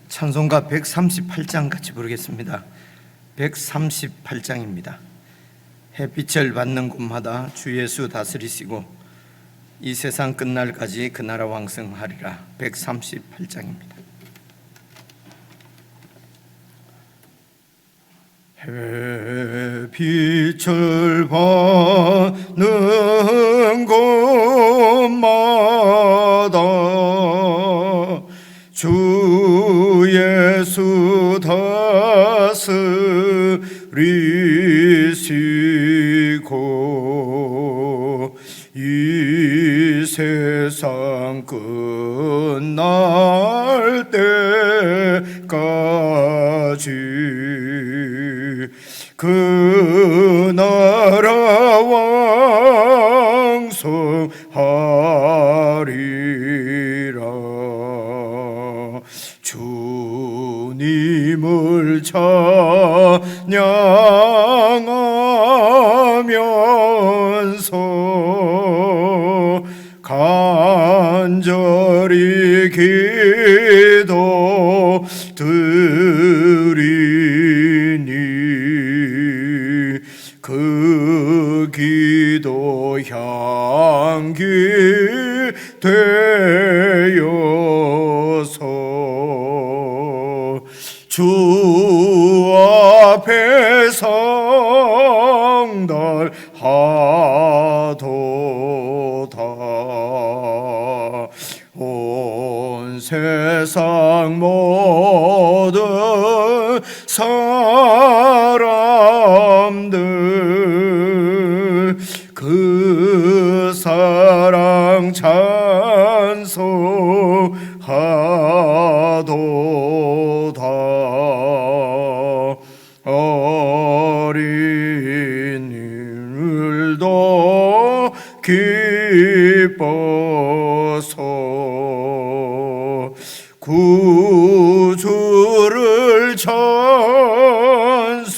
찬송가 138장 같이 부르겠습니다. 138장입니다. 햇빛을 받는 곳마다 주 예수 다스리시고 이 세상 끝날까지 그 나라 왕성하리라. 138장입니다. 햇빛을 받는 곳마다 주 예수 다스리시고 이 세상 끝날 때까지 그 나라 왕성하리라. 주님을 찬양하면서 간절히 기도 드리니 그 기도 향기 되어서 주 앞에 상달하도다. 온 세상 모든 사람들 그 사랑 찬송하도다. 어린이들도 기뻐서 구주를 찬송하도다.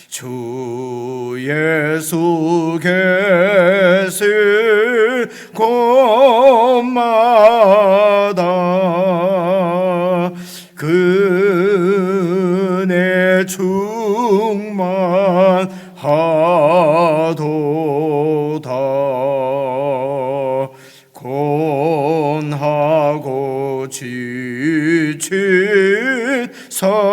주 예수 계실 곳마다 그네 충만하도다. 곤하고 지친 사람들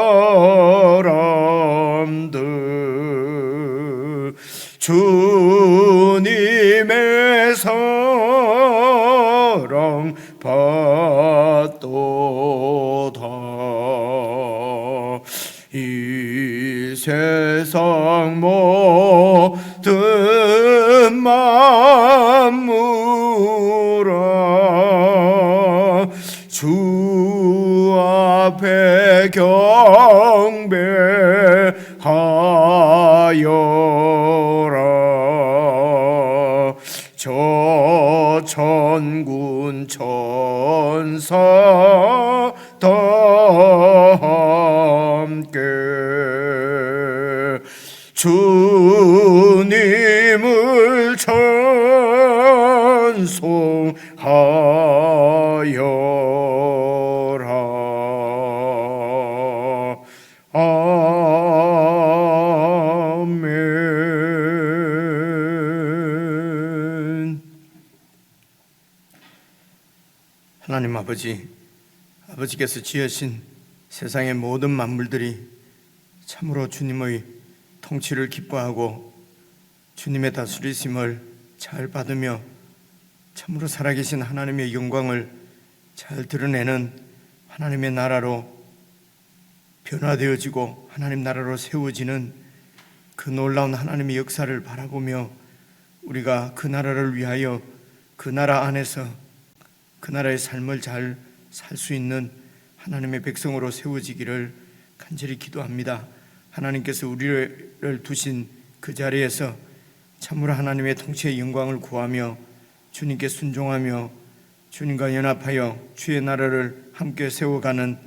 주님의 사랑 받도다. 이 세상 모든 만물아 주 앞에 경배하여라. 저 천군 천사 다 함께 주님을 찬송하여라. 아멘. 하나님 아버지께서 지으신 세상의 모든 만물들이 참으로 주님의 통치를 기뻐하고 주님의 다스리심을 잘 받으며 참으로 살아계신 하나님의 영광을 잘 드러내는 하나님의 나라로 변화되어지고 하나님 나라로 세워지는 그 놀라운 하나님의 역사를 바라보며 우리가 그 나라를 위하여 그 나라 안에서 그 나라의 삶을 잘 살 수 있는 하나님의 백성으로 세워지기를 간절히 기도합니다. 하나님께서 우리를 두신 그 자리에서 참으로 하나님의 통치의 영광을 구하며 주님께 순종하며 주님과 연합하여 주의 나라를 함께 세워가는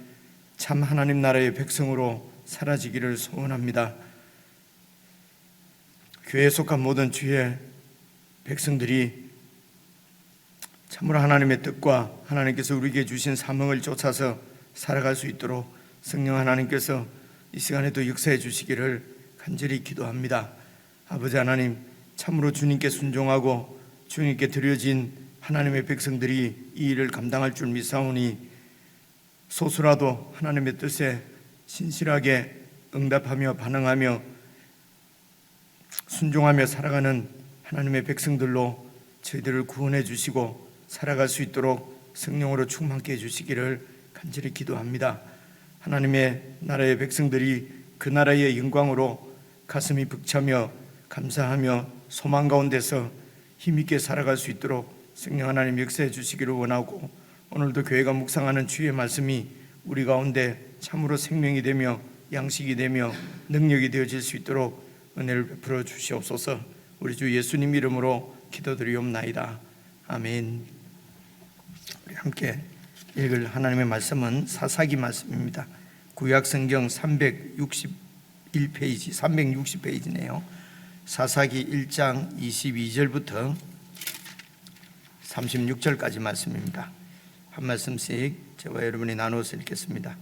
참 하나님 나라의 백성으로 사라지기를 소원합니다. 교회에 속한 모든 주의 백성들이 참으로 하나님의 뜻과 하나님께서 우리에게 주신 사명을 쫓아서 살아갈 수 있도록 성령 하나님께서 이 시간에도 역사해 주시기를 간절히 기도합니다. 아버지 하나님, 참으로 주님께 순종하고 주님께 드려진 하나님의 백성들이 이 일을 감당할 줄 믿사오니 소수라도 하나님의 뜻에 신실하게 응답하며 반응하며 순종하며 살아가는 하나님의 백성들로 저희들을 구원해 주시고 살아갈 수 있도록 성령으로 충만케 해주시기를 간절히 기도합니다. 하나님의 나라의 백성들이 그 나라의 영광으로 가슴이 벅차며 감사하며 소망 가운데서 힘있게 살아갈 수 있도록 성령 하나님 역사해 주시기를 원하고, 오늘도 교회가 묵상하는 주의 말씀이 우리 가운데 참으로 생명이 되며 양식이 되며 능력이 되어질 수 있도록 은혜를 베풀어 주시옵소서. 우리 주 예수님 이름으로 기도드리옵나이다. 아멘. 우리 함께 읽을 하나님의 말씀은 사사기 말씀입니다. 구약성경 361페이지, 360페이지네요. 사사기 1장 22절부터 36절까지 말씀입니다. 한 말씀씩 저와 여러분이 나누어서 읽겠습니다.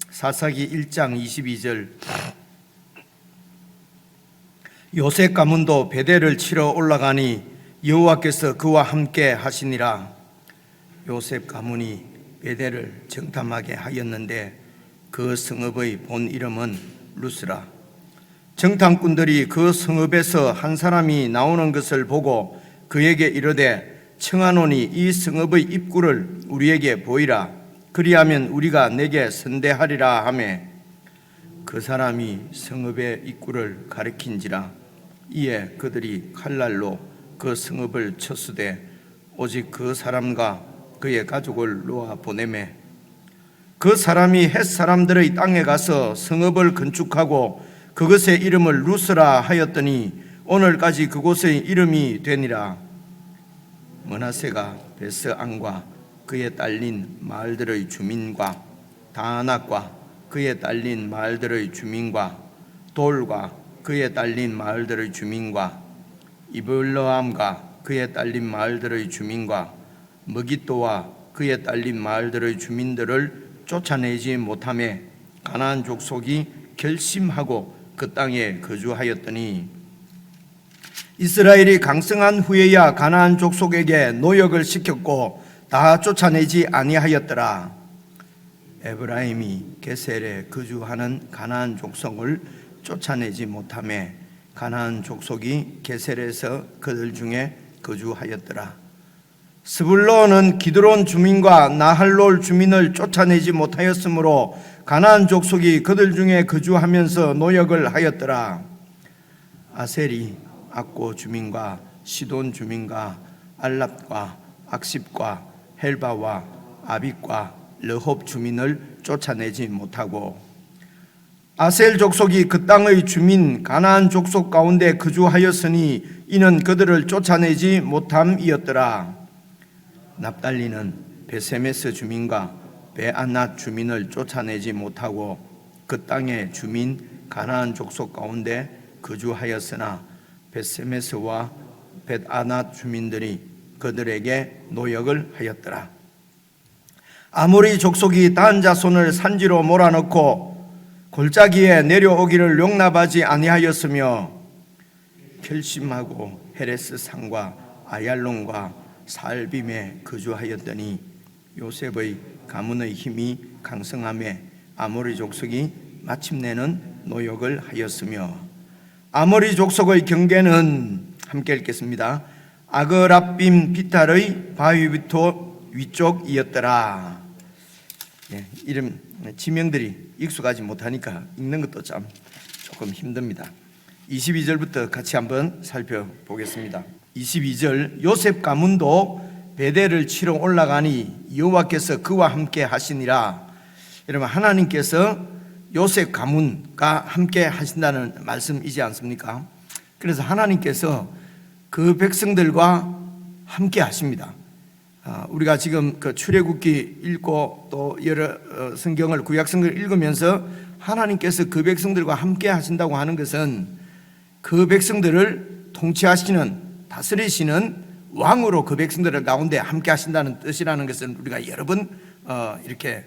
사사기 1장 22절. 요셉 가문도 베델을 치러 올라가니 여호와께서 그와 함께 하시니라. 요셉 가문이 베델을 정탐하게 하였는데 그 성읍의 본 이름은 루스라. 정탐꾼들이 그 성읍에서 한 사람이 나오는 것을 보고 그에게 이르되 청하노니 이 성읍의 입구를 우리에게 보이라. 그리하면 우리가 내게 선대하리라 하매 그 사람이 성읍의 입구를 가리킨지라. 이에 그들이 칼날로 그 성읍을 쳤으되 오직 그 사람과 그의 가족을 놓아 보내매 그 사람이 헷 사람들의 땅에 가서 성읍을 건축하고 그것의 이름을 루스라 하였더니 오늘까지 그곳의 이름이 되니라. 므낫세가 베스안과 그에 딸린 마을들의 주민과 다낙과 그에 딸린 마을들의 주민과 돌과 그에 딸린 마을들의 주민과 이블러함과 그에 딸린 마을들의 주민과 머깃도와 그에 딸린 마을들의 주민들을 쫓아내지 못하며 가나안 족속이 결심하고 그 땅에 거주하였더니 이스라엘이 강성한 후에야 가나안 족속에게 노역을 시켰고 다 쫓아내지 아니하였더라. 에브라임이 게셀에 거주하는 가나안 족속을 쫓아내지 못하며 가나안 족속이 게셀에서 그들 중에 거주하였더라. 스불론은 기드론 주민과 나할롤 주민을 쫓아내지 못하였으므로 가나안 족속이 그들 중에 거주하면서 노역을 하였더라. 아셀이 악고 주민과 시돈 주민과 알랍과 악십과 헬바와 아빅과 르홉 주민을 쫓아내지 못하고 아셀 족속이 그 땅의 주민 가나안 족속 가운데 거주하였으니 이는 그들을 쫓아내지 못함이었더라. 납달리는 베세메스 주민과 베아낫 주민을 쫓아내지 못하고 그 땅의 주민 가나안 족속 가운데 거주하였으나 베세메스와 베아낫 주민들이 그들에게 노역을 하였더라. 아모리 족속이 단 자손을 산지로 몰아넣고 골짜기에 내려오기를 용납하지 아니하였으며 결심하고 헤레스 산과 아얄론과 살빔에 거주하였더니 요셉의 가문의 힘이 강성하며 아모리 족속이 마침내는 노역을 하였으며 아모리 족속의 경계는 함께 읽겠습니다. 아그랍빔 비탈의 바위부터 위쪽이었더라. 이름 지명들이 익숙하지 못하니까 읽는 것도 참 조금 힘듭니다. 22절부터 같이 한번 살펴보겠습니다. 22절. 요셉 가문도 베델을 치러 올라가니 여호와께서 그와 함께 하시니라. 여러분, 하나님께서 요셉 가문과 함께 하신다는 말씀이지 않습니까? 그래서 하나님께서 그 백성들과 함께 하십니다. 우리가 지금 그 출애굽기 읽고 또 여러 성경을 구약 성경을 읽으면서 하나님께서 그 백성들과 함께 하신다고 하는 것은 그 백성들을 통치하시는 다스리시는 왕으로 그 백성들 가운데 함께 하신다는 뜻이라는 것은 우리가 여러 번 이렇게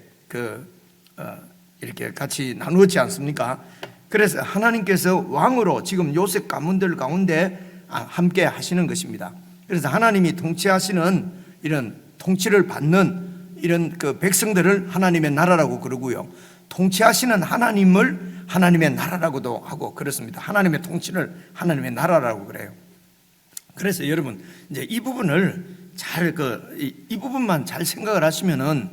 이렇게 같이 나누었지 않습니까? 그래서 하나님께서 왕으로 지금 요셉 가문들 가운데 함께 하시는 것입니다. 그래서 하나님이 통치하시는 이런 통치를 받는 이런 그 백성들을 하나님의 나라라고 그러고요, 통치하시는 하나님을 하나님의 나라라고도 하고 그렇습니다. 하나님의 통치를 하나님의 나라라고 그래요. 그래서 여러분 이제 이 부분을 이 부분만 잘 생각을 하시면은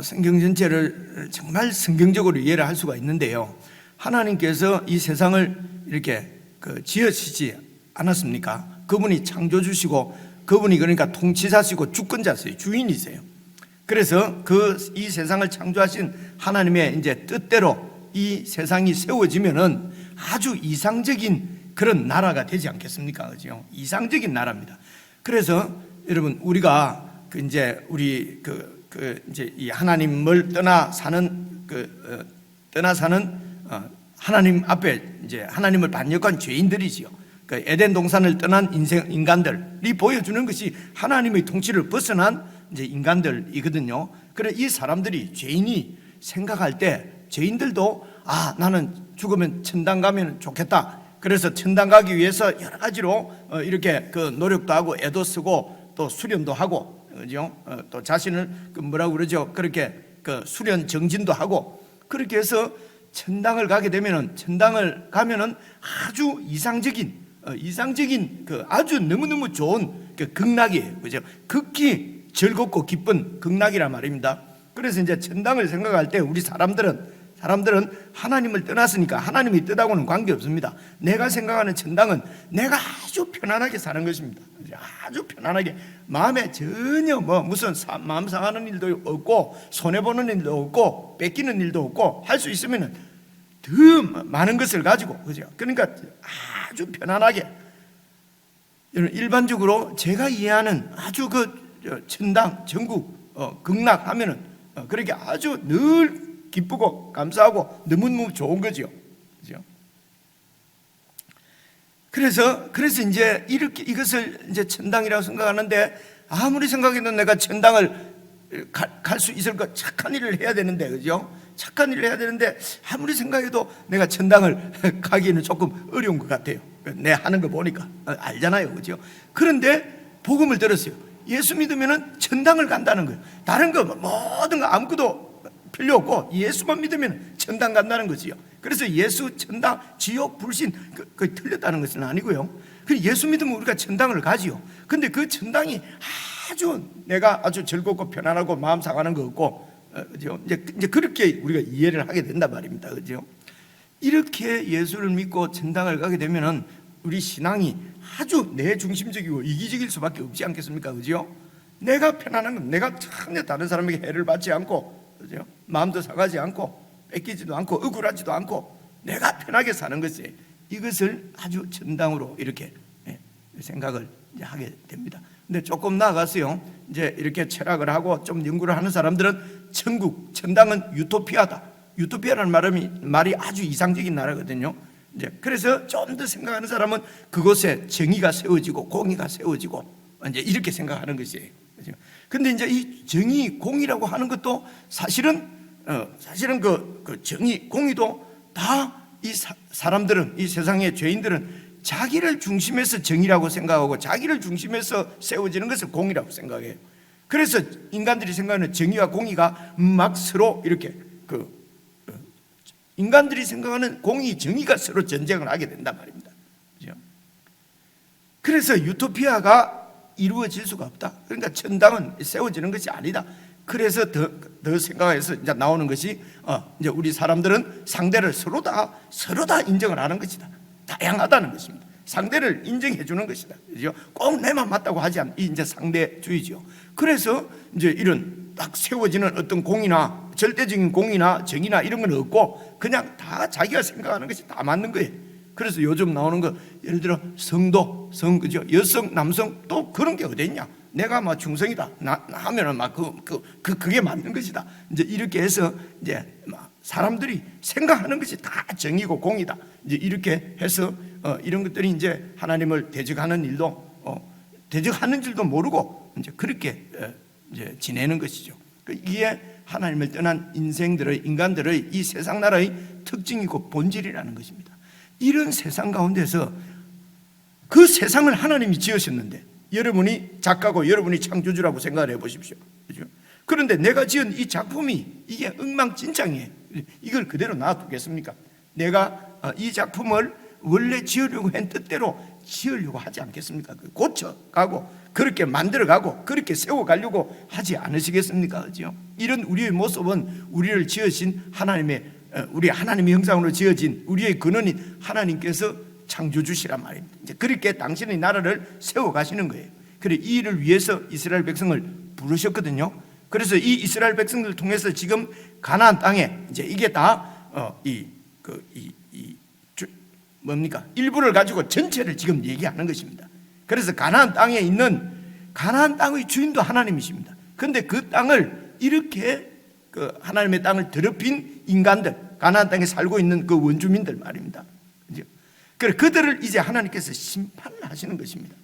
성경 전체를 정말 성경적으로 이해를 할 수가 있는데요. 하나님께서 이 세상을 이렇게 지으시지 않았습니까? 그분이 창조 주시고 그분이 그러니까 통치자시고 주권자세요. 주인이세요. 그래서 이 세상을 창조하신 하나님의 이제 뜻대로 이 세상이 세워지면은 아주 이상적인 그런 나라가 되지 않겠습니까? 그죠? 이상적인 나라입니다. 그래서 여러분 우리가 이제 우리 이제 이 하나님을 떠나 사는 하나님 앞에 이제 하나님을 반역한 죄인들이지요. 그 에덴 동산을 떠난 인간들이 보여주는 것이 하나님의 통치를 벗어난 이제 인간들이거든요. 그래 이 사람들이 죄인이 생각할 때 죄인들도 나는 죽으면 천당 가면 좋겠다. 그래서 천당 가기 위해서 여러 가지로 이렇게 노력도 하고 애도 쓰고 또 수련도 하고, 그죠? 또 자신을 뭐라고 그러죠? 그렇게 수련 정진도 하고 그렇게 해서 천당을 가게 되면은 천당을 가면은 아주 이상적인 아주 너무너무 좋은 극락이에요. 그죠? 극히 즐겁고 기쁜 극락이란 말입니다. 그래서 이제 천당을 생각할 때 우리 사람들은 하나님을 떠났으니까 하나님의 뜻하고는 관계없습니다. 내가 생각하는 천당은 내가 아주 편안하게 사는 것입니다. 아주 편안하게 마음에 전혀 무슨 마음 상하는 일도 없고 손해보는 일도 없고 뺏기는 일도 없고 할 수 있으면 더 많은 것을 가지고, 그죠? 그러니까 아주 편안하게 일반적으로 제가 이해하는 아주 천당, 천국, 극락 하면은 그렇게 아주 늘 기쁘고 감사하고 너무너무 좋은 거죠. 그죠? 그래서 이제 이것을 이제 천당이라고 생각하는데 아무리 생각해도 내가 천당을 갈 수 있을 것, 착한 일을 해야 되는데, 그죠? 착한 일을 해야 되는데 아무리 생각해도 내가 천당을 가기에는 조금 어려운 것 같아요. 내 하는 거 보니까 알잖아요, 그죠? 그런데 복음을 들었어요. 예수 믿으면은 천당을 간다는 거예요. 다른 거 모든 거 아무것도 필요 없고 예수만 믿으면 천당 간다는 거지요. 그래서 예수, 천당, 지옥, 불신 그 틀렸다는 것은 아니고요. 그 예수 믿으면 우리가 천당을 가지요. 근데 그 천당이 내가 아주 즐겁고 편안하고 마음 상하는 거 없고, 그죠? 이제 그렇게 우리가 이해를 하게 된단 말입니다. 그죠? 이렇게 예수를 믿고 천당을 가게 되면은 우리 신앙이 아주 내 중심적이고 이기적일 수밖에 없지 않겠습니까? 그죠? 내가 편안한 건 내가 전혀 다른 사람에게 해를 받지 않고, 그죠? 마음도 상하지 않고 뺏기지도 않고 억울하지도 않고 내가 편하게 사는 것이, 이것을 아주 천당으로 이렇게 생각을 이제 하게 됩니다. 근데 조금 나아가서요, 이제 이렇게 철학을 하고 좀 연구를 하는 사람들은 천당은 유토피아다. 유토피아라는 말이 아주 이상적인 나라거든요. 이제 그래서 좀 더 생각하는 사람은 그곳에 정의가 세워지고 공의가 세워지고 이제 이렇게 생각하는 것이에요. 그렇죠? 근데 이제 이 정의, 공의라고 하는 것도 사실은 그 정의, 공의도 다 이 사람들은, 이 세상의 죄인들은 자기를 중심해서 정의라고 생각하고 자기를 중심해서 세워지는 것을 공의라고 생각해요. 그래서 인간들이 생각하는 정의와 공의가 막 서로 이렇게 인간들이 생각하는 공의, 정의가 서로 전쟁을 하게 된단 말입니다. 그렇죠? 그래서 유토피아가 이루어질 수가 없다. 그러니까 천당은 세워지는 것이 아니다. 그래서 더 생각해서 이제 나오는 것이 이제 우리 사람들은 상대를 서로 다 인정을 하는 것이다. 다양하다는 것입니다. 상대를 인정해 주는 것이다. 그죠? 꼭 내만 맞다고 하지 않는 이제 상대주의죠. 그래서 이제 이런 딱 세워지는 어떤 공이나 절대적인 공이나 정의나 이런 건 없고 그냥 다 자기가 생각하는 것이 다 맞는 거예요. 그래서 요즘 나오는 거 예를 들어 성도, 그죠? 여성, 남성 또 그런 게 어디 있냐? 내가 막 중성이다 하면은 막 그게 맞는 것이다. 이제 이렇게 해서 이제 사람들이 생각하는 것이 다 정의고 공이다. 이제 이렇게 해서 이런 것들이 이제 하나님을 대적하는 일도 대적하는 줄도 모르고 이제 그렇게 이제 지내는 것이죠. 이게 하나님을 떠난 인간들의 이 세상 나라의 특징이고 본질이라는 것입니다. 이런 세상 가운데서 그 세상을 하나님이 지으셨는데 여러분이 작가고 여러분이 창조주라고 생각을 해보십시오. 그렇죠? 그런데 내가 지은 이 작품이 이게 엉망진창이에요. 이걸 그대로 놔두겠습니까? 내가 이 작품을 원래 지으려고 한 뜻대로 지으려고 하지 않겠습니까? 고쳐가고 그렇게 만들어가고 그렇게 세워가려고 하지 않으시겠습니까? 그렇죠? 이런 우리의 모습은 우리를 지으신 우리 하나님의 형상으로 지어진 우리의 근원인 하나님께서 창조주시란 말입니다. 이제 그렇게 당신의 나라를 세워가시는 거예요. 그래 이 일을 위해서 이스라엘 백성을 부르셨거든요. 그래서 이 이스라엘 백성들을 통해서 지금 가나안 땅에 이제 이게 다 일부를 가지고 전체를 지금 얘기하는 것입니다. 그래서 가나안 땅에 있는 가나안 땅의 주인도 하나님이십니다. 그런데 그 땅을 이렇게 하나님의 땅을 더럽힌 인간들, 가나안 땅에 살고 있는 그 원주민들 말입니다. 그래 그들을 이제 하나님께서 심판을 하시는 것입니다.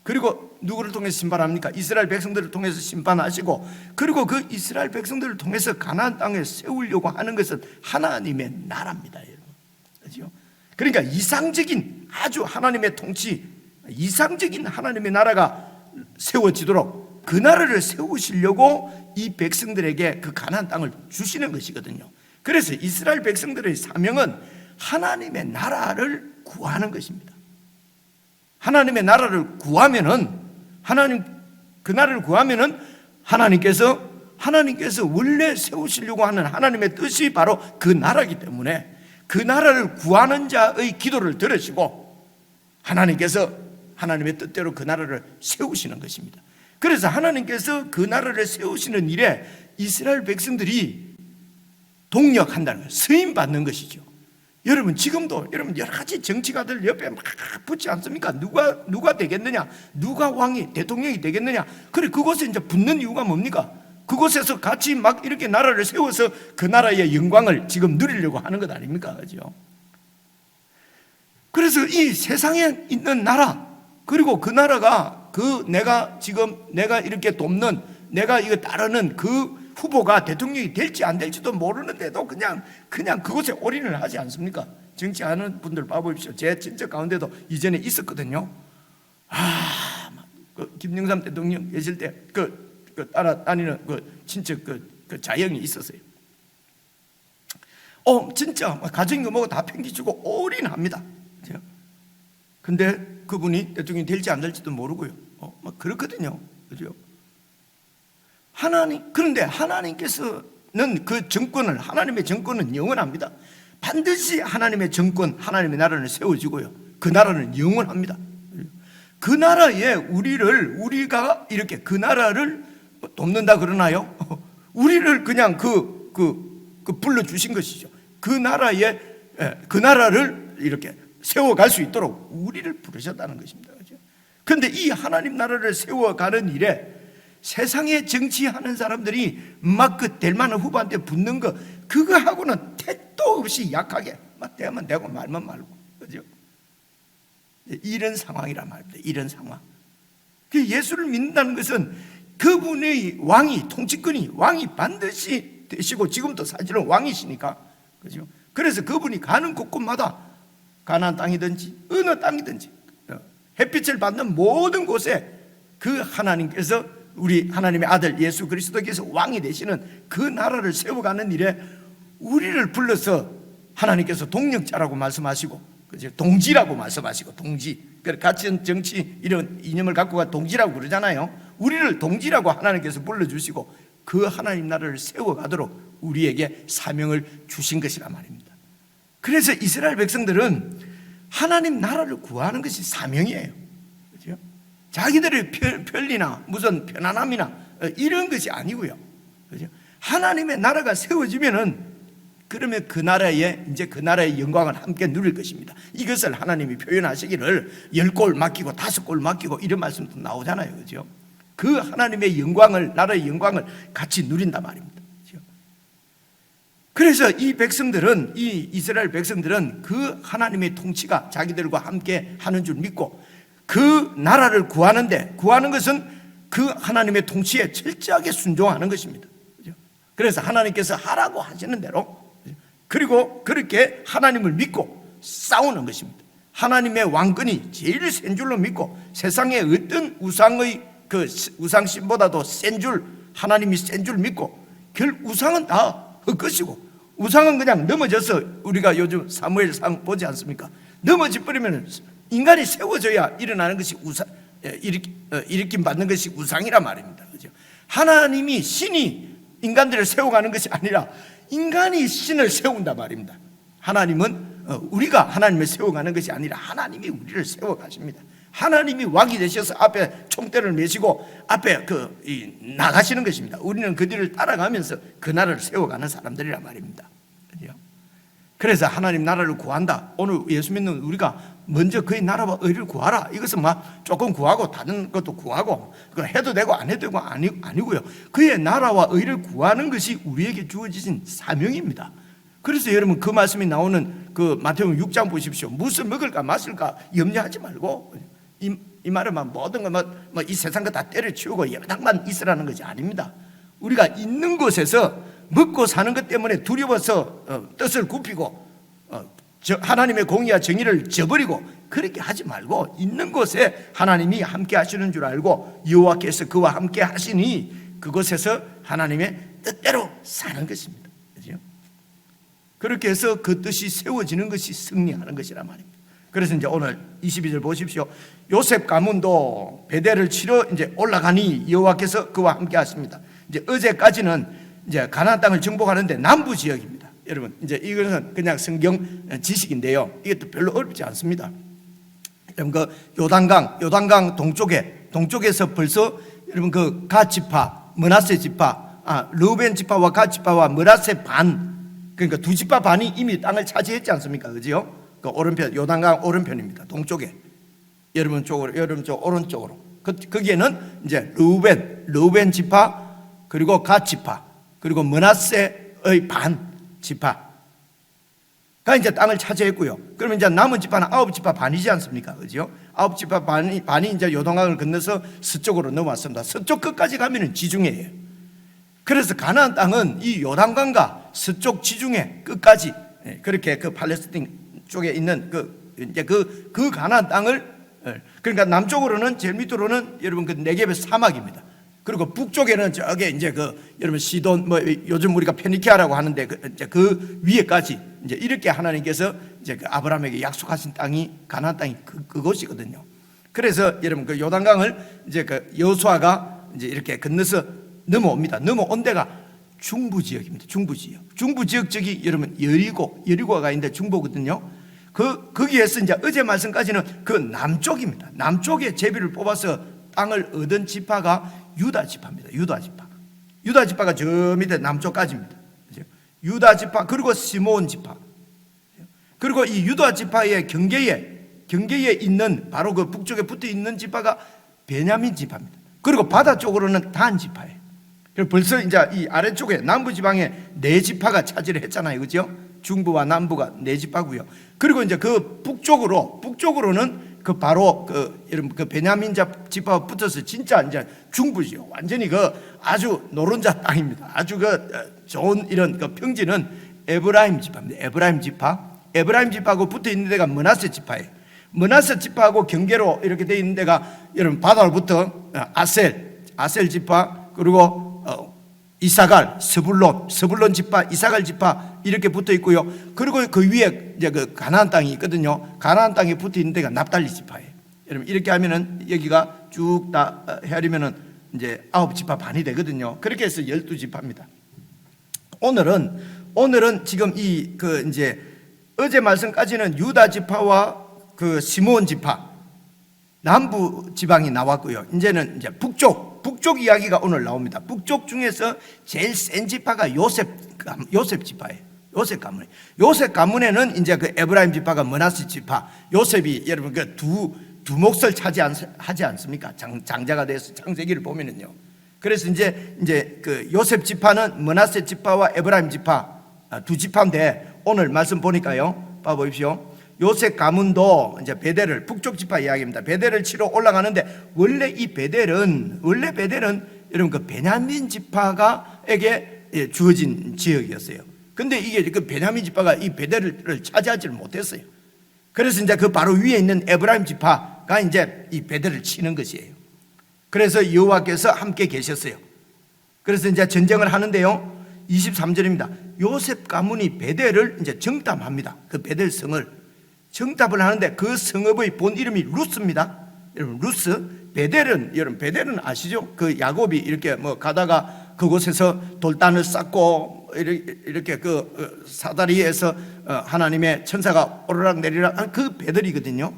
그리고 누구를 통해서 심판합니까? 이스라엘 백성들을 통해서 심판하시고, 그리고 그 이스라엘 백성들을 통해서 가나안 땅에 세우려고 하는 것은 하나님의 나라입니다, 여러분. 그렇죠? 그러니까 이상적인 아주 하나님의 통치, 이상적인 하나님의 나라가 세워지도록 그 나라를 세우시려고 이 백성들에게 그 가나안 땅을 주시는 것이거든요. 그래서 이스라엘 백성들의 사명은 하나님의 나라를 구하는 것입니다. 하나님의 나라를 구하면은 그 나라를 구하면은 하나님께서 원래 세우시려고 하는 하나님의 뜻이 바로 그 나라이기 때문에 그 나라를 구하는 자의 기도를 들으시고 하나님께서 하나님의 뜻대로 그 나라를 세우시는 것입니다. 그래서 하나님께서 그 나라를 세우시는 일에 이스라엘 백성들이 동력한다는 거예요. 서임 받는 것이죠. 여러분 지금도 여러분 여러 가지 정치가들 옆에 막 붙지 않습니까? 누가 되겠느냐? 누가 왕이 대통령이 되겠느냐? 그래 그곳에 이제 붙는 이유가 뭡니까? 그곳에서 같이 막 이렇게 나라를 세워서 그 나라의 영광을 지금 누리려고 하는 것 아닙니까? 그죠? 그래서 이 세상에 있는 나라, 그리고 그 나라가 내가 이렇게 돕는, 내가 이거 따르는 그 후보가 대통령이 될지 안 될지도 모르는데도 그냥 그곳에 올인을 하지 않습니까? 정치하는 분들 봐보십시오. 제 친척 가운데도 이전에 있었거든요. 김영삼 대통령 계실 때 따라다니는 친척 자영이 있었어요. 진짜 가정인 거 뭐고 다 팽개치고 올인합니다. 근데 그분이 대통령이 될지 안 될지도 모르고요. 그렇거든요. 그죠? 그런데 하나님께서는 하나님의 정권은 영원합니다. 반드시 하나님의 정권, 하나님의 나라는 세워지고요. 그 나라는 영원합니다. 그 나라에 우리가 이렇게 그 나라를 돕는다 그러나요? 우리를 그냥 불러주신 것이죠. 그 나라를 이렇게 세워갈 수 있도록 우리를 부르셨다는 것입니다. 그런데 이 하나님 나라를 세워가는 일에 세상에 정치하는 사람들이 막 될 만한 후보한테 붙는 그거하고는 택도 없이 약하게 막 대면 되고 말면 말고, 그죠? 이런 상황이란 말입니다. 이런 상황. 예수를 믿는다는 것은 그분의 통치권이 반드시 되시고 지금도 사실은 왕이시니까, 그죠? 그래서 그분이 가는 곳곳마다 가나안 땅이든지 어느 땅이든지 햇빛을 받는 모든 곳에 그 하나님께서 우리 하나님의 아들 예수 그리스도께서 왕이 되시는 그 나라를 세워가는 일에 우리를 불러서 하나님께서 동력자라고 말씀하시고, 그죠? 동지라고 말씀하시고, 동지. 같은 정치 이런 이념을 갖고 가 동지라고 그러잖아요. 우리를 동지라고 하나님께서 불러주시고 그 하나님 나라를 세워가도록 우리에게 사명을 주신 것이란 말입니다. 그래서 이스라엘 백성들은 하나님 나라를 구하는 것이 사명이에요. 그죠? 자기들의 편리나 무슨 편안함이나 이런 것이 아니고요. 그죠? 하나님의 나라가 세워지면은 그러면 그 나라의 영광을 함께 누릴 것입니다. 이것을 하나님이 표현하시기를 10골 맡기고 5골 맡기고 이런 말씀도 나오잖아요. 그죠? 그 하나님의 영광을, 나라의 영광을 같이 누린단 말입니다. 그죠? 그래서 이 이스라엘 백성들은 그 하나님의 통치가 자기들과 함께 하는 줄 믿고 그 나라를 구하는 것은 그 하나님의 통치에 철저하게 순종하는 것입니다. 그래서 하나님께서 하라고 하시는 대로, 그리고 그렇게 하나님을 믿고 싸우는 것입니다. 하나님의 왕권이 제일 센 줄로 믿고 세상의 어떤 우상의 그 우상신보다도 센 줄, 하나님이 센 줄 믿고, 우상은 다 헛것이고, 우상은 그냥 넘어져서, 우리가 요즘 사무엘상 보지 않습니까? 넘어져 버리면 인간이 세워져야 일어나는 것이 일으킴 받는 것이 우상이란 말입니다. 그죠? 하나님이, 신이 인간들을 세워가는 것이 아니라 인간이 신을 세운단 말입니다. 하나님은 우리가 하나님을 세워가는 것이 아니라 하나님이 우리를 세워가십니다. 하나님이 왕이 되셔서 앞에 총대를 메시고 앞에 나가시는 것입니다. 우리는 그 뒤를 따라가면서 그 나라를 세워가는 사람들이란 말입니다. 그래서 하나님 나라를 구한다. 오늘 예수 믿는 우리가 먼저 그의 나라와 의를 구하라. 이것은 막 조금 구하고 다른 것도 구하고 해도 되고 안 해도 되고 아니고요. 그의 나라와 의를 구하는 것이 우리에게 주어진 사명입니다. 그래서 여러분, 그 말씀이 나오는 그 마태복음 6장 보십시오. 무슨 먹을까 마실까 염려하지 말고, 이 말은 모든 거 이 세상 거 다 때려치우고 여당만 있으라는 것이 아닙니다. 우리가 있는 곳에서 먹고 사는 것 때문에 두려워서 뜻을 굽히고 하나님의 공의와 정의를 저버리고 그렇게 하지 말고, 있는 곳에 하나님이 함께 하시는 줄 알고 여호와께서 그와 함께 하시니 그곳에서 하나님의 뜻대로 사는 것입니다. 그렇죠? 그렇게 해서 그 뜻이 세워지는 것이 승리하는 것이란 말입니다. 그래서 이제 오늘 22절 보십시오. 요셉 가문도 베델을 치러 이제 올라가니 여호와께서 그와 함께 하십니다. 이제 어제까지는 이제 가나안 땅을 정복하는데 남부 지역입니다. 여러분, 이제 이것은 그냥 성경 지식인데요. 이것도 별로 어렵지 않습니다. 여러분, 그 요단강 동쪽에서 벌써 여러분 그 갓 지파, 므낫세 지파, 르우벤 지파와 갓 지파와 므낫세 반, 그러니까 두 지파 반이 이미 땅을 차지했지 않습니까? 그죠? 그 오른편, 요단강 오른편입니다. 동쪽에. 여러분 쪽 오른쪽으로. 거기에는 이제 르우벤 지파, 그리고 갓 지파, 그리고 므낫세의 반 지파가 이제 땅을 차지했고요. 그러면 이제 남은 지파는 9지파 반이지 않습니까? 그죠? 9지파 반이 이제 요단강을 건너서 서쪽으로 넘어왔습니다. 서쪽 끝까지 가면은 지중해예요. 그래서 가나안 땅은 이 요단강과 서쪽 지중해 끝까지, 그렇게 그 팔레스틴 쪽에 있는 그 가나안 땅을, 그러니까 남쪽으로는 제일 밑으로는 여러분 그 네겝의 사막입니다. 그리고 북쪽에는 저게 이제 여러분 시돈, 요즘 우리가 페니키아라고 하는데 그 위에까지 이제 이렇게 하나님께서 이제 그 아브라함에게 약속하신 땅이 가나안 땅이 그곳이거든요. 그래서 여러분 그 요단강을 이제 그 여호수아가 이제 이렇게 건너서 넘어옵니다. 넘어온 데가 중부 지역입니다. 중부 지역 쪽이 여러분 여리고가 있는데 중부거든요. 거기에서 이제 어제 말씀까지는 그 남쪽입니다. 남쪽에 제비를 뽑아서 땅을 얻은 지파가 유다 지파입니다. 유다 지파가 저 밑에 남쪽까지입니다. 유다 지파, 그리고 시므온 지파, 그리고 이 유다 지파의 경계에 있는 바로 그 북쪽에 붙어 있는 지파가 베냐민 지파입니다. 그리고 바다 쪽으로는 단 지파예요. 벌써 이제 이 아래쪽에 남부 지방에 네 지파가 차지를 했잖아요, 그렇죠? 중부와 남부가 네 지파고요. 그리고 이제 그 북쪽으로는 그 바로 여러분 그 베냐민 지파와 붙어서 진짜 이제 중부지요. 완전히 아주 노른자 땅입니다. 아주 좋은 이런 평지는 에브라임 지파입니다. 에브라임 지파하고 붙어 있는 데가 므낫세 지파예요. 므낫세 지파하고 경계로 이렇게 되어 있는 데가 여러분 바다로부터 아셀 지파, 그리고 이사갈, 스불론 지파, 이사갈 지파 이렇게 붙어 있고요. 그리고 그 위에 이제 그 가나안 땅이 있거든요. 가나안 땅에 붙어 있는 데가 납달리 지파예요. 여러분 이렇게 하면은 여기가 쭉 다 헤아리면은 이제 9지파 반이 되거든요. 그렇게 해서 12지파입니다. 오늘은 지금 이제 어제 말씀까지는 유다 지파와 그 시므온 지파 남부 지방이 나왔고요. 이제는 이제 북쪽 이야기가 오늘 나옵니다. 북쪽 중에서 제일 센 지파가 요셉 지파예요. 요셉 가문에는 이제 그 에브라임 지파가 므낫세 지파, 요셉이 여러분 그 두 몫을 차지하지 않습니까? 장자가 돼서 창세기를 보면은요. 그래서 이제 그 요셉 지파는 므낫세 지파와 에브라임 지파 두 지파인데 오늘 말씀 보니까요. 봐 보십시오. 요셉 가문도 이제 베델을, 북쪽 지파 이야기입니다. 베델을 치러 올라가는데 원래 베델은 여러분 그 베냐민 지파가에게 주어진 지역이었어요. 근데 이게 그 베냐민 지파가 이 베델을 차지하지를 못했어요. 그래서 이제 그 바로 위에 있는 에브라임 지파가 이제 이 베델을 치는 것이에요. 그래서 여호와께서 함께 계셨어요. 그래서 이제 전쟁을 하는데요. 23절입니다. 요셉 가문이 베델을 이제 정탐합니다. 그 베델 성을 정탐을 하는데 그 성읍의 본 이름이 루스입니다. 여러분 루스, 베델은 아시죠? 그 야곱이 이렇게 뭐 가다가 그곳에서 돌단을 쌓고 이렇게 그 사다리에서 하나님의 천사가 오르락 내리락 그 베델이거든요.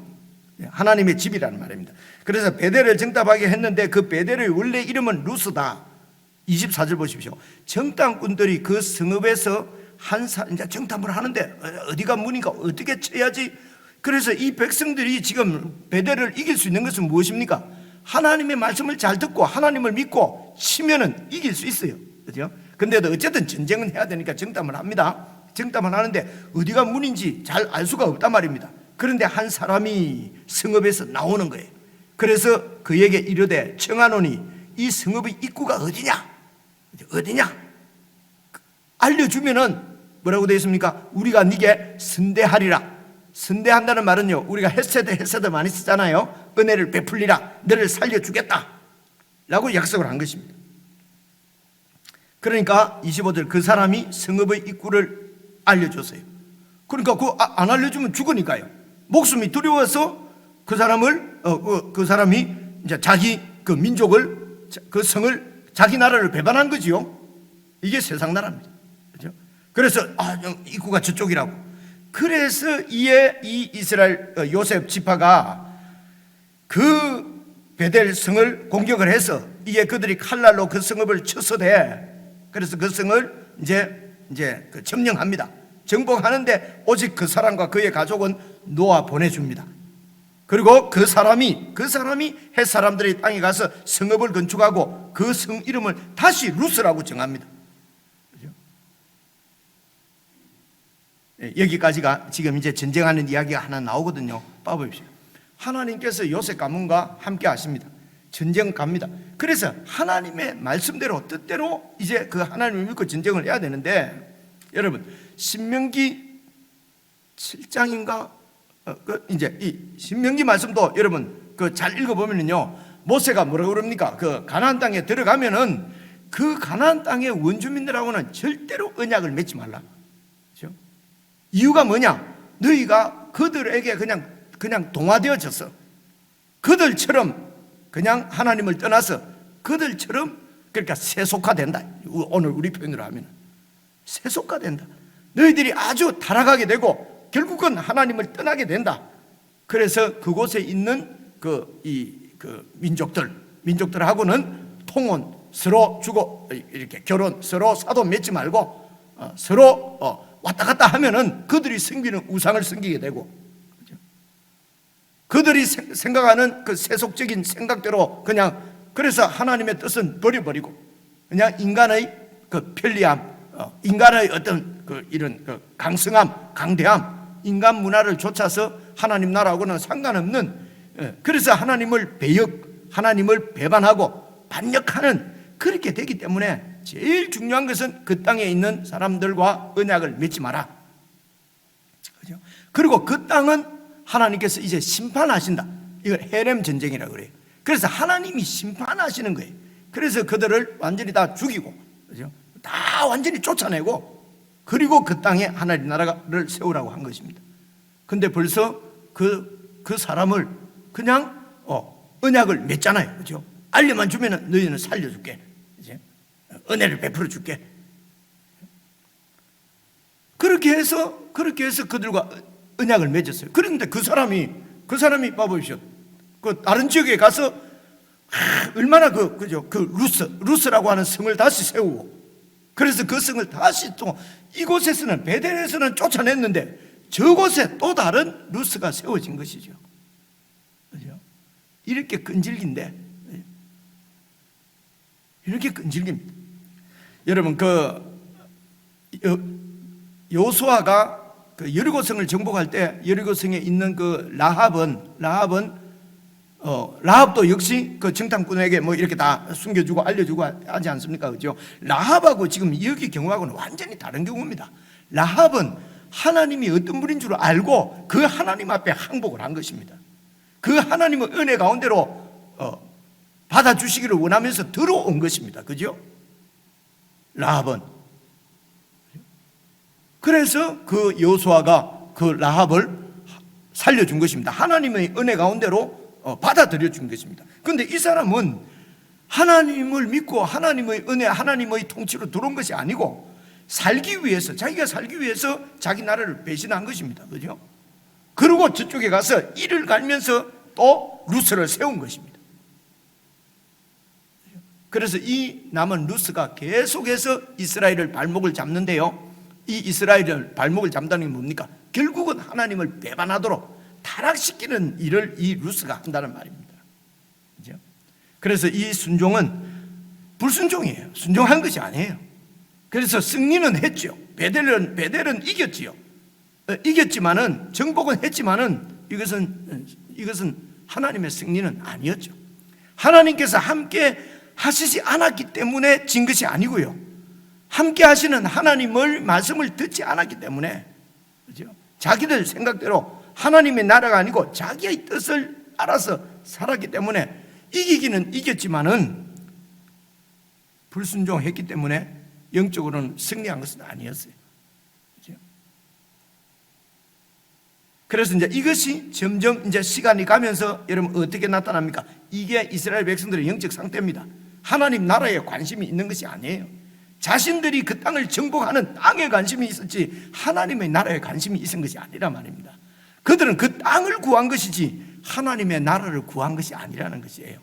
하나님의 집이라는 말입니다. 그래서 베델을 정탐하게 했는데 그 베델의 원래 이름은 루스다. 24절 보십시오. 정탐꾼들이 그 성읍에서 이제 정탐을 하는데 어디가 문인가 어떻게 쳐야지. 그래서 이 백성들이 지금 베델을 이길 수 있는 것은 무엇입니까? 하나님의 말씀을 잘 듣고 하나님을 믿고 치면은 이길 수 있어요. 그죠? 근데도 어쨌든 전쟁은 해야 되니까 정탐을 합니다. 정탐을 하는데 어디가 문인지 잘 알 수가 없단 말입니다. 그런데 한 사람이 성읍에서 나오는 거예요. 그래서 그에게 이르되 청하노니 이 성읍의 입구가 어디냐? 알려주면은 뭐라고 되어 있습니까? 우리가 네게 선대하리라. 선대한다는 말은요, 우리가 헤세드 많이 쓰잖아요. 은혜를 베풀리라, 너를 살려주겠다 라고 약속을 한 것입니다. 그러니까 25절 그 사람이 성읍의 입구를 알려줬어요. 그러니까 안 알려주면 죽으니까요. 목숨이 두려워서 그 사람이 이제 자기 그 민족을, 그 성을, 자기 나라를 배반한 거지요. 이게 세상 나라입니다. 그렇죠? 그래서 입구가 저쪽이라고. 그래서 이 이스라엘 요셉 지파가 그 베델 성을 공격을 해서 이에 그들이 칼날로 그 성읍을 쳐서대. 그래서 그 성을 이제 그 점령합니다. 정복하는데 오직 그 사람과 그의 가족은 놓아 보내줍니다. 그리고 그 사람이 헷 사람들의 땅에 가서 성읍을 건축하고 그 성 이름을 다시 루스라고 정합니다. 그렇죠? 여기까지가 지금 이제 전쟁하는 이야기가 하나 나오거든요. 봐보십시오. 하나님께서 요셉 가문과 함께 하십니다. 전쟁 갑니다. 그래서 하나님의 말씀대로 뜻대로 이제 그 하나님을 믿고 전쟁을 해야 되는데, 여러분 신명기 7장인가 이제 이 신명기 말씀도 여러분 그 잘 읽어보면요, 모세가 뭐라고 그럽니까? 그 가나안 땅에 들어가면은 그 가나안 땅의 원주민들하고는 절대로 언약을 맺지 말라. 그렇죠? 이유가 뭐냐? 너희가 그들에게 그냥 동화되어졌어. 그들처럼 그냥 하나님을 떠나서 그들처럼, 그러니까 세속화된다. 오늘 우리 표현으로 하면 세속화된다. 너희들이 아주 타락하게 되고 결국은 하나님을 떠나게 된다. 그래서 그곳에 있는 그 민족들하고는 통혼, 서로 주고 이렇게 결혼, 서로 사돈 맺지 말고 서로 왔다 갔다 하면은 그들이 섬기는 우상을 섬기게 되고, 그들이 생각하는 그 세속적인 생각대로 그냥, 그래서 하나님의 뜻은 버려버리고 그냥 인간의 그 편리함, 인간의 어떤 이런 강성함, 강대함, 인간 문화를 좇아서 하나님 나라하고는 상관없는, 그래서 하나님을 하나님을 배반하고 반역하는, 그렇게 되기 때문에 제일 중요한 것은 그 땅에 있는 사람들과 언약을 맺지 마라. 그죠? 그리고 그 땅은 하나님께서 이제 심판하신다. 이걸 헤렘 전쟁이라고 그래요. 그래서 하나님이 심판하시는 거예요. 그래서 그들을 완전히 다 죽이고, 그죠? 다 완전히 쫓아내고, 그리고 그 땅에 하나님 나라를 세우라고 한 것입니다. 근데 벌써 그 사람을 그냥 언약을 맺잖아요. 그죠? 알려만 주면은 너희는 살려줄게. 이제 은혜를 베풀어 줄게. 그렇게 해서 그들과 언약을 맺었어요. 그런데 그 사람이 봐보십시오. 그 다른 지역에 가서 얼마나 루스라고 하는 성을 다시 세우고, 그래서 그 성을 다시 또 이곳에서는, 베델에서는 쫓아냈는데 저곳에 또 다른 루스가 세워진 것이죠. 그죠? 이렇게 끈질긴데, 이렇게 끈질깁니다. 여러분 여호수아가 그 여리고성을 정복할 때 여리고성에 있는 그 라합도 역시 그 정탐꾼에게 뭐 이렇게 다 숨겨주고 알려주고 하지 않습니까? 그죠? 라합하고 지금 여기 경우하고는 완전히 다른 경우입니다. 라합은 하나님이 어떤 분인 줄 알고 그 하나님 앞에 항복을 한 것입니다. 그 하나님의 은혜 가운데로 받아주시기를 원하면서 들어온 것입니다. 그죠? 라합은. 그래서 그 여호수아가 그 라합을 살려준 것입니다. 하나님의 은혜 가운데로 받아들여 준 것입니다. 그런데 이 사람은 하나님을 믿고 하나님의 은혜, 하나님의 통치로 들어온 것이 아니고 살기 위해서, 자기가 살기 위해서 자기 나라를 배신한 것입니다. 그죠? 그리고 저쪽에 가서 이를 갈면서 또 루스를 세운 것입니다. 그래서 이 남은 루스가 계속해서 이스라엘을 발목을 잡는데요, 이 이스라엘을 발목을 잡는다는 게 뭡니까? 결국은 하나님을 배반하도록 타락시키는 일을 이 루스가 한다는 말입니다. 그죠? 그래서 이 순종은 불순종이에요. 순종한 것이 아니에요. 그래서 승리는 했죠. 베델은 이겼지요. 이겼지만은, 정복은 했지만은 이것은 하나님의 승리는 아니었죠. 하나님께서 함께 하시지 않았기 때문에 진 것이 아니고요, 함께 하시는 하나님의 말씀을 듣지 않았기 때문에, 그죠? 자기들 생각대로 하나님의 나라가 아니고 자기의 뜻을 알아서 살았기 때문에 이기기는 이겼지만은 불순종했기 때문에 영적으로는 승리한 것은 아니었어요. 그죠? 그래서 이제 이것이 점점 이제 시간이 가면서 여러분 어떻게 나타납니까? 이게 이스라엘 백성들의 영적 상태입니다. 하나님 나라에 관심이 있는 것이 아니에요. 자신들이 그 땅을 정복하는 땅에 관심이 있었지 하나님의 나라에 관심이 있은 것이 아니란 말입니다. 그들은 그 땅을 구한 것이지 하나님의 나라를 구한 것이 아니라는 것이에요.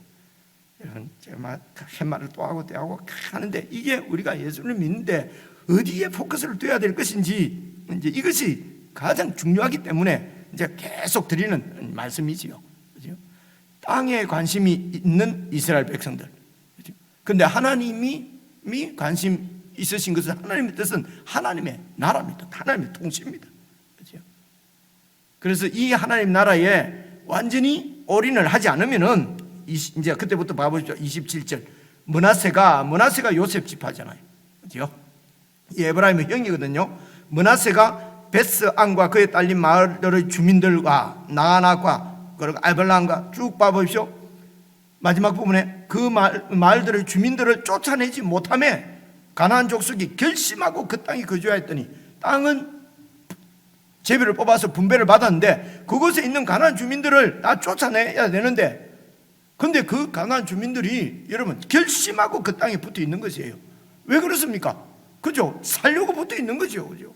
여러분, 제가 햇말을 또 하고 또 하고 하는데, 이게 우리가 예수를 믿는데 어디에 포커스를 둬야 될 것인지, 이제 이것이 가장 중요하기 때문에 이제 계속 드리는 말씀이지요. 그죠? 땅에 관심이 있는 이스라엘 백성들. 그죠? 근데 하나님이 관심 있으신 것은, 하나님의 뜻은 하나님의 나라입니다. 하나님의 통치입니다. 그죠? 그래서 이 하나님 나라에 완전히 올인을 하지 않으면은, 이제 그때부터 봐보십시오. 27절. 므낫세가 요셉 지파잖아요. 그죠? 에브라임의 형이거든요. 므낫세가 베스안과 그에 딸린 마을의 주민들과 나아낙과 그리고 알벨람과 쭉 봐보십시오. 마지막 부분에 그 마을들의 주민들을 쫓아내지 못하며 가나안 족속이 결심하고 그 땅에 거주하였더니, 땅은 제비를 뽑아서 분배를 받았는데 그곳에 있는 가나안 주민들을 다 쫓아내야 되는데, 근데 그 가나안 주민들이 여러분 결심하고 그 땅에 붙어 있는 것이에요. 왜 그렇습니까? 그죠? 살려고 붙어 있는 거죠. 그죠?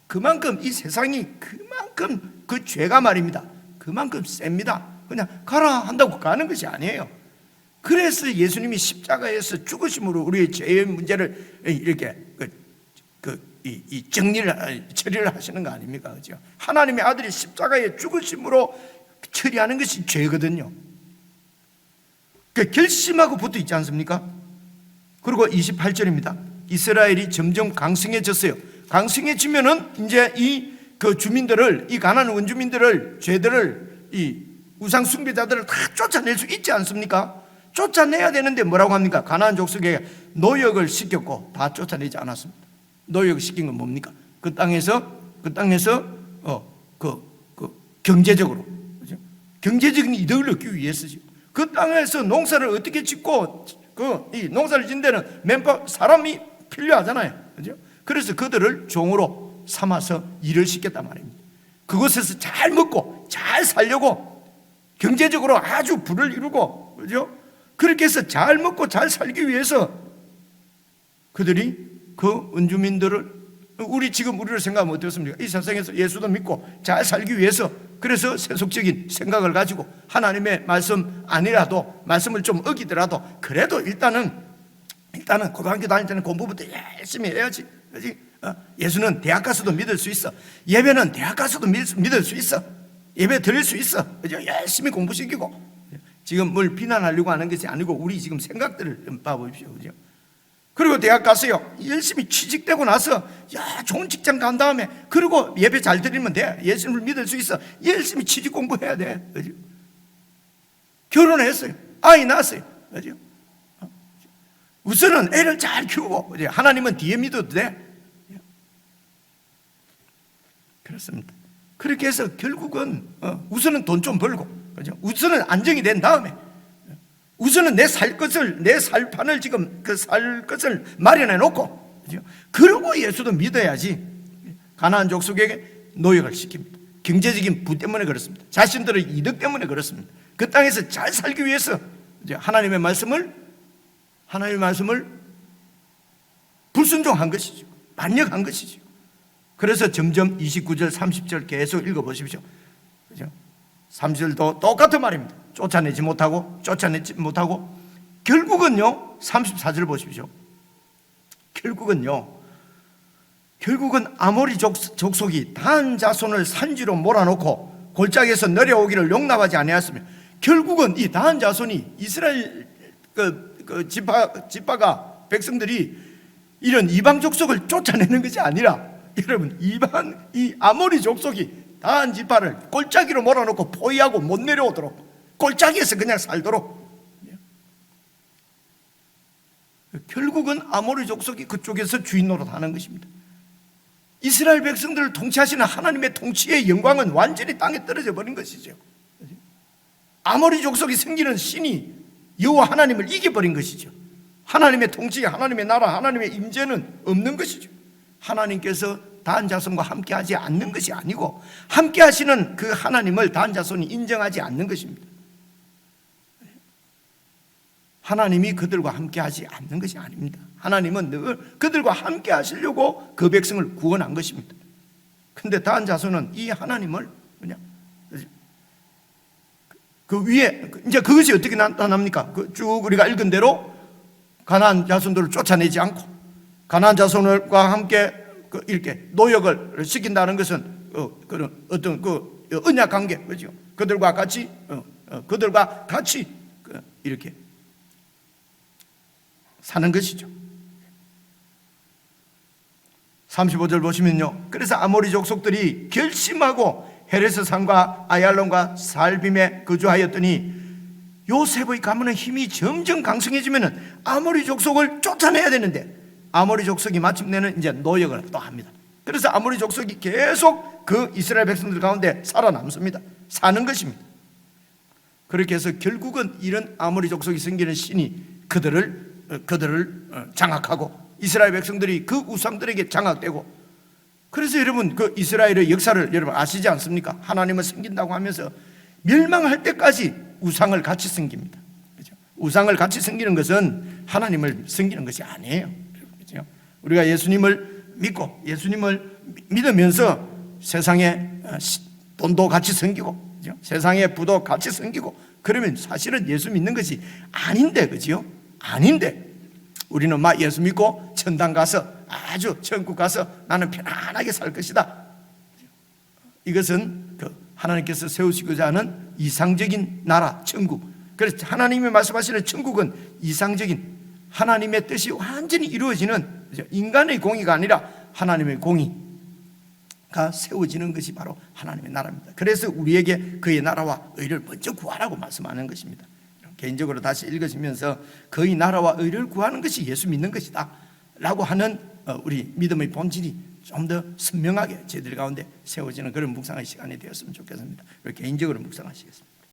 그만큼 이 세상이, 그만큼 그 죄가 말입니다, 그만큼 셉니다. 그냥 가라 한다고 가는 것이 아니에요. 그래서 예수님이 십자가에서 죽으심으로 우리의 죄의 문제를 이렇게 처리를 하시는 거 아닙니까? 그죠? 하나님의 아들이 십자가에 죽으심으로 처리하는 것이 죄거든요. 결심하고 붙어 있지 않습니까? 그리고 28절입니다. 이스라엘이 점점 강성해졌어요. 강성해지면은 이제 그 주민들을, 이 가나안 원주민들을, 죄들을, 이 우상 숭배자들을 다 쫓아낼 수 있지 않습니까? 쫓아내야 되는데 뭐라고 합니까? 가나안 족속에 노역을 시켰고 다 쫓아내지 않았습니다. 노역을 시킨 건 뭡니까? 그 땅에서 경제적으로, 그죠? 경제적인 이득을 얻기 위해서죠. 그 땅에서 농사를 어떻게 짓고, 이 농사를 짓는 데는 맨파 사람이 필요하잖아요. 그죠? 그래서 그들을 종으로 삼아서 일을 시켰단 말입니다. 그곳에서 잘 먹고 잘 살려고 경제적으로 아주 부를 이루고, 그죠? 그렇게 해서 잘 먹고 잘 살기 위해서 그들이 그 원주민들을, 우리를 생각하면 어떻습니까? 이 세상에서 예수도 믿고 잘 살기 위해서, 그래서 세속적인 생각을 가지고 하나님의 말씀 아니라도, 말씀을 좀 어기더라도 그래도 일단은 고등학교 다닐 때는 공부부터 열심히 해야지. 그렇지? 예수는 대학 가서도 믿을 수 있어. 예배는 대학 가서도 믿을 수 있어. 예배 드릴 수 있어. 그죠? 열심히 공부시키고. 지금 뭘 비난하려고 하는 것이 아니고 우리 지금 생각들을 좀 봐보십시오. 그죠? 그리고 대학 가서요 열심히 취직되고 나서 야 좋은 직장 간 다음에 그리고 예배 잘 드리면 돼. 예수님을 믿을 수 있어. 열심히 취직 공부해야 돼. 그죠? 결혼했어요. 아이 낳았어요. 그죠? 우선은 애를 잘 키우고 그죠? 하나님은 뒤에 믿어도 돼. 그렇습니다. 그렇게 해서 결국은 우선은 돈 좀 벌고 그죠? 우선은 안정이 된 다음에 우선은 내 살 판을 지금 그 살 것을 마련해 놓고 그죠? 그러고 예수도 믿어야지. 가나안 족속에게 노역을 시킵니다. 경제적인 부 때문에 그렇습니다. 자신들의 이득 때문에 그렇습니다. 그 땅에서 잘 살기 위해서 이제 하나님의 말씀을 불순종한 것이죠. 반역한 것이죠. 그래서 점점 29절 30절 계속 읽어보십시오. 그죠? 30절도 똑같은 말입니다. 쫓아내지 못하고 결국은요 34절 보십시오. 결국은 아모리 족속이 단 자손을 산지로 몰아놓고 골짜기에서 내려오기를 용납하지 아니하였으며, 결국은 이 단 자손이 이스라엘 지파가 백성들이 이런 이방 족속을 쫓아내는 것이 아니라, 여러분 이 아모리 족속이 단 지파를 골짜기로 몰아놓고 포위하고 못 내려오도록 골짜기에서 그냥 살도록, 결국은 아모리 족속이 그쪽에서 주인 노릇하는 것입니다. 이스라엘 백성들을 통치하시는 하나님의 통치의 영광은 완전히 땅에 떨어져 버린 것이죠. 아모리 족속이 섬기는 신이 여호와 하나님을 이겨버린 것이죠. 하나님의 통치, 하나님의 나라, 하나님의 임재는 없는 것이죠. 하나님께서 단 자손과 함께 하지 않는 것이 아니고, 함께 하시는 그 하나님을 단 자손이 인정하지 않는 것입니다. 하나님이 그들과 함께 하지 않는 것이 아닙니다. 하나님은 늘 그들과 함께 하시려고 그 백성을 구원한 것입니다. 그런데 단 자손은 이 하나님을 그냥 그 위에, 이제 그것이 어떻게 나타납니까? 쭉 우리가 읽은 대로 가나안 자손들을 쫓아내지 않고 가나안 자손과 함께 이렇게 노역을 시킨다는 것은 그런 어떤 언약 관계, 그죠? 그들과 같이 이렇게 사는 것이죠. 35절 보시면요, 그래서 아모리 족속들이 결심하고 헤레스산과 아얄론과 살빔에 거주하였더니 요셉의 가문의 힘이 점점 강성해지면 아모리 족속을 쫓아내야 되는데, 아모리 족속이 마침내는 이제 노역을 또 합니다. 그래서 아모리 족속이 계속 그 이스라엘 백성들 가운데 살아남습니다. 사는 것입니다. 그렇게 해서 결국은 이런 아모리 족속이 섬기는 신이 그들을 장악하고 이스라엘 백성들이 그 우상들에게 장악되고, 그래서 여러분 그 이스라엘의 역사를 여러분 아시지 않습니까? 하나님을 섬긴다고 하면서 멸망할 때까지 우상을 같이 섬깁니다. 그렇죠? 우상을 같이 섬기는 것은 하나님을 섬기는 것이 아니에요. 그렇죠? 우리가 예수님을 믿고 예수님을 믿으면서 세상에 돈도 같이 섬기고, 그렇죠? 세상에 부도 같이 섬기고, 그러면 사실은 예수 믿는 것이 아닌데, 그렇죠? 아닌데 우리는 막 예수 믿고 천당 가서 아주 천국 가서 나는 편안하게 살 것이다. 이것은 하나님께서 세우시고자 하는 이상적인 나라, 천국. 그래서 하나님이 말씀하시는 천국은 이상적인 하나님의 뜻이 완전히 이루어지는, 인간의 공의가 아니라 하나님의 공의가 세워지는 것이 바로 하나님의 나라입니다. 그래서 우리에게 그의 나라와 의를 먼저 구하라고 말씀하는 것입니다. 개인적으로 다시 읽으시면서 그의 나라와 의를 구하는 것이 예수 믿는 것이다 라고 하는 우리 믿음의 본질이 좀 더 선명하게 저희들 가운데 세워지는 그런 묵상의 시간이 되었으면 좋겠습니다. 개인적으로 묵상하시겠습니다.